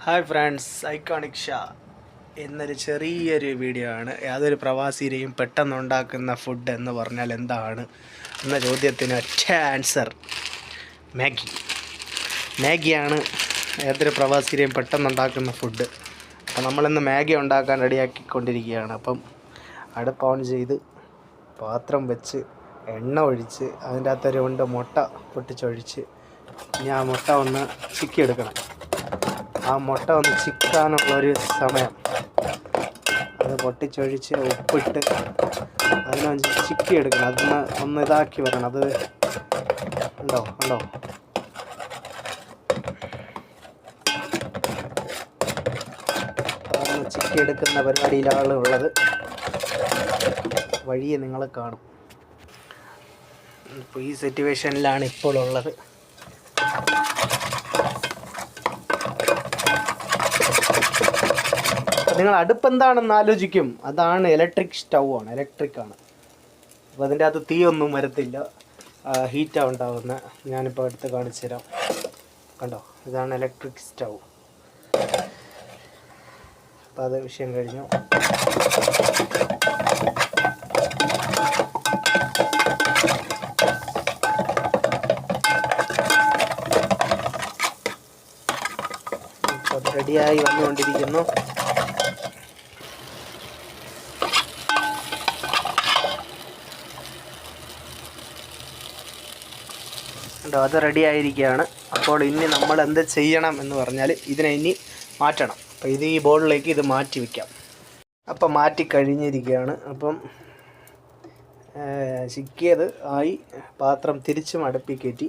Hi friends, iconic Shah എന്നൊരു ചെറിയൊരു video ആണ്. യാതൊരു പ്രവാസിയുടെയും പെട്ടെന്നുണ്ടാക്കുന്ന ഫുഡ് എന്ന് പറഞ്ഞാൽ എന്താണ് എന്ന ചോദ്യത്തിന് ഒറ്റ ആൻസർ മാഗിയാണ് ഏതൊരു പ്രവാസിയുടെയും പെട്ടെന്നുണ്ടാക്കുന്ന ഫുഡ്. അപ്പം നമ്മളിന്ന് മാഗി ഉണ്ടാക്കാൻ റെഡിയാക്കിക്കൊണ്ടിരിക്കുകയാണ്. അപ്പം അടുപ്പ് ഓൺ ചെയ്ത് പാത്രം വെച്ച് എണ്ണ ഒഴിച്ച് അതിൻ്റെ അകത്തൊരു കൊണ്ട് മുട്ട പൊട്ടിച്ചൊഴിച്ച് ഇനി ആ മുട്ട ഒന്ന് ചിക്കിയെടുക്കണം. ആ മുട്ട ഒന്ന് ചിക്കാനുള്ളൊരു സമയം അത് പൊട്ടിച്ചൊഴിച്ച് ഉപ്പിട്ട് അതിനൊന്ന് ചിക്കിയെടുക്കണം. ഒന്ന് ഇതാക്കി വരണം. അത് ഉണ്ടോ അതൊന്ന് ചിക്കിയെടുക്കുന്ന പരിപാടിയിലാണ് ഉള്ളത്. വഴിയെ നിങ്ങൾ കാണും. ഇപ്പോൾ ഈ സിറ്റുവേഷനിലാണ് ഇപ്പോൾ ഉള്ളത്. നിങ്ങൾ അടുപ്പ് എന്താണെന്ന് ആലോചിക്കും. അതാണ് ഇലക്ട്രിക് സ്റ്റൗ ആണ്, ഇലക്ട്രിക്കാണ്. അപ്പോൾ അതിൻ്റെ അകത്ത് തീയൊന്നും വരത്തില്ല, ഹീറ്റാണ് ഉണ്ടാകുന്നത്. ഞാനിപ്പോൾ എടുത്ത് കാണിച്ചു തരാം. കണ്ടോ, ഇതാണ് ഇലക്ട്രിക് സ്റ്റൗ. അപ്പോൾ അത് വിഷയം കഴിഞ്ഞു. അത് റെഡിയായി വന്നുകൊണ്ടിരിക്കുന്നു. അത് റെഡി ആയിരിക്കുകയാണ്. അപ്പോൾ ഇനി നമ്മൾ എന്ത് ചെയ്യണം എന്ന് പറഞ്ഞാൽ ഇതിനെ ഇനി മാറ്റണം. അപ്പോൾ ഇത് ഈ ബോളിലേക്ക് ഇത് മാറ്റി വയ്ക്കാം. അപ്പം മാറ്റി കഴിഞ്ഞിരിക്കുകയാണ്. അപ്പം ചിക്കിയത് ആയി. പാത്രം തിരിച്ചും അടുപ്പിൽ കയറ്റി.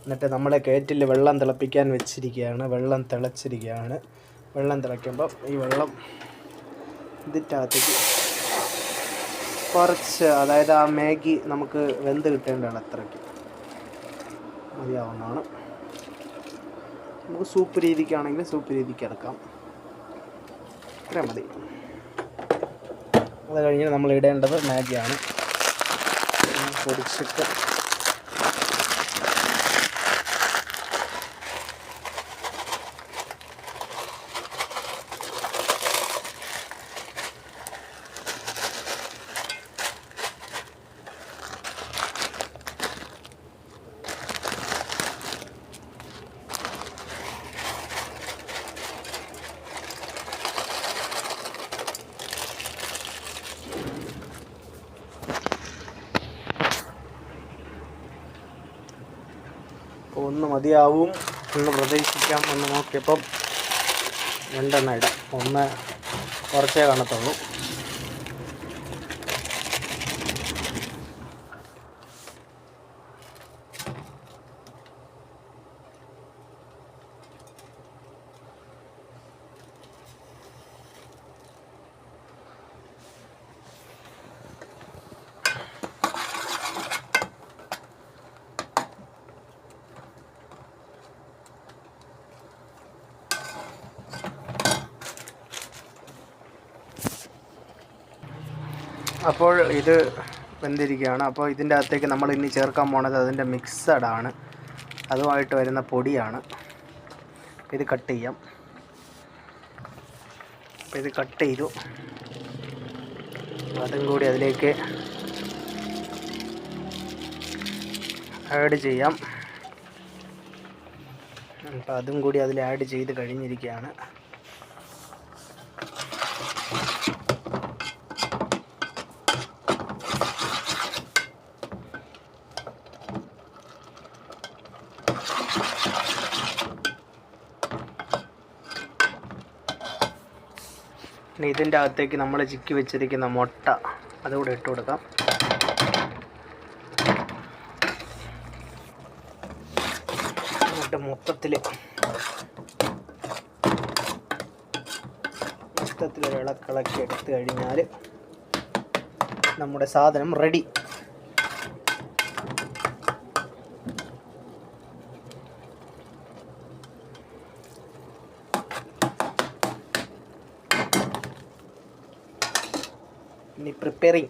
എന്നിട്ട് നമ്മളെ കയറ്റിൽ വെള്ളം തിളപ്പിക്കാൻ വെച്ചിരിക്കുകയാണ്. വെള്ളം തിളച്ചിരിക്കുകയാണ്. വെള്ളം തിളയ്ക്കുമ്പം ഈ വെള്ളം ഇതിനകത്തേക്ക് കുറച്ച്, അതായത് ആ മാഗി നമുക്ക് വെന്ത് കിട്ടേണ്ടതാണ്. അത്രയ്ക്ക് മതിയാവുന്നതാണ്. നമുക്ക് സൂപ്പ് രീതിക്കാണെങ്കിൽ സൂപ്പ് രീതിക്ക് എടുക്കാം. ഇത്രയും മതി. അത് കഴിഞ്ഞ് നമ്മൾ ഇടേണ്ടത് മാഗിയാണ്. പൊടിച്ചിട്ട് ഒന്ന് മതിയാവും എന്ന് പ്രതീക്ഷിക്കാം. എന്ന് നോക്കിയപ്പം രണ്ടെണ്ണം ഇടാം. ഒന്ന് കുറച്ചേ കാണത്തുള്ളൂ. അപ്പോൾ ഇത് വെന്തിരിക്കുകയാണ്. അപ്പോൾ ഇതിൻ്റെ അകത്തേക്ക് നമ്മൾ ഇനി ചേർക്കാൻ പോണത് അതിൻ്റെ മിക്സഡാണ്. അതുമായിട്ട് വരുന്ന പൊടിയാണ്. ഇത് കട്ട് ചെയ്യാം. അപ്പോൾ ഇത് കട്ട് ചെയ്തു. അതും കൂടി അതിലേക്ക് ആഡ് ചെയ്യാം. അപ്പോൾ അതും കൂടി അതിൽ ആഡ് ചെയ്ത് കഴിഞ്ഞിരിക്കുകയാണ്. ഇനി ഇതിൻ്റെ അകത്തേക്ക് നമ്മൾ ചിക്കി വെച്ചിരിക്കുന്ന മുട്ട അതുകൂടെ ഇട്ട് കൊടുക്കാം. എന്നിട്ട് മൊത്തത്തിലൊരു ഇളക്കിളക്കി എടുത്തു കഴിഞ്ഞാൽ നമ്മുടെ സാധനം റെഡി. ഇനി പ്രിപ്പയറിങ്